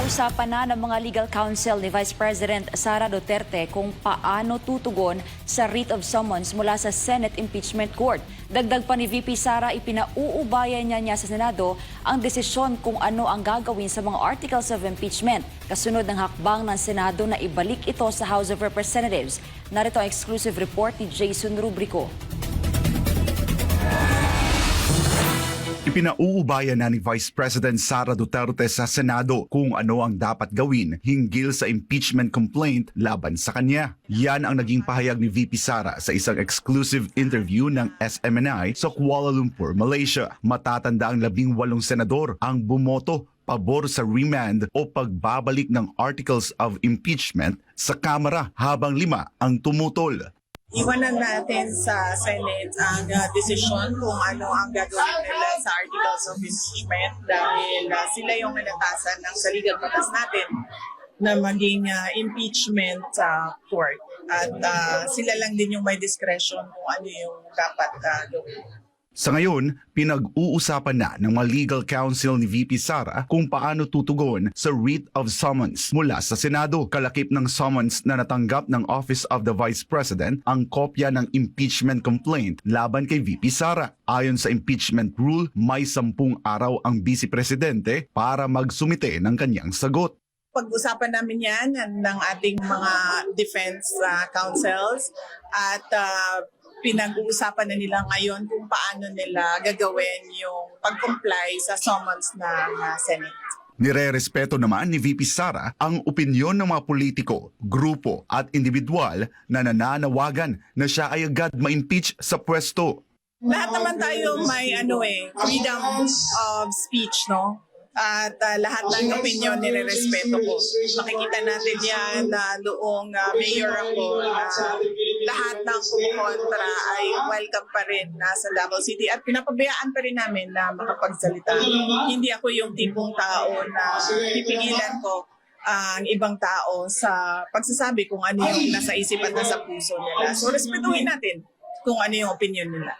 Pinag-uusapan na ng mga legal counsel ni Vice President Sara Duterte kung paano tutugon sa writ of summons mula sa Senate Impeachment Court. Dagdag pa ni VP Sara, ipinauubayan niya sa Senado ang desisyon kung ano ang gagawin sa mga articles of impeachment. Kasunod ng hakbang ng Senado na ibalik ito sa House of Representatives. Narito ang exclusive report ni Jason Rubrico. Ipinauubayan na ni Vice President Sara Duterte sa Senado kung ano ang dapat gawin hinggil sa impeachment complaint laban sa kanya. Yan ang naging pahayag ni VP Sara sa isang exclusive interview ng SMNI sa Kuala Lumpur, Malaysia. Matatanda ang 18 senador ang bumoto pabor sa remand o pagbabalik ng articles of impeachment sa Kamara habang 5 ang tumutol. Iwanan natin sa Senate ang desisyon kung ano ang gagawin nila sa articles of impeachment dahil sila yung nalatasan ng sa legal batas natin na maging impeachment court. At sila lang din yung may discretion kung ano yung dapat gawin. Sa ngayon, pinag-uusapan na ng mga legal counsel ni VP Sara kung paano tutugon sa writ of summons mula sa Senado. Kalakip ng summons na natanggap ng Office of the Vice President ang kopya ng impeachment complaint laban kay VP Sara. Ayon sa impeachment rule, may 10 araw ang Vice Presidente para magsumite ng kanyang sagot. Pag-usapan namin yan ng ating mga defense counsels at pinag-uusapan na nila ngayon kung paano nila gagawin yung pag-comply sa summons ng Senate. Nire-respeto naman ni VP Sara ang opinyon ng mga politiko, grupo at individual na nananawagan na siya ay agad ma-impeach sa pwesto. Lahat naman tayo may freedom of speech, no? At lahat ng opinion nire-respeto ko. Makikita natin yan na noong mayor ako na lahat ng kumukontra ay welcome pa rin sa Davao City at pinapabayaan pa rin namin na makapagsalita. Hindi ako yung tipong tao na pipigilan ko ang ibang tao sa pagsasabi kung ano yung nasa isip at nasa puso nila. So respetuhin natin kung ano yung opinion nila.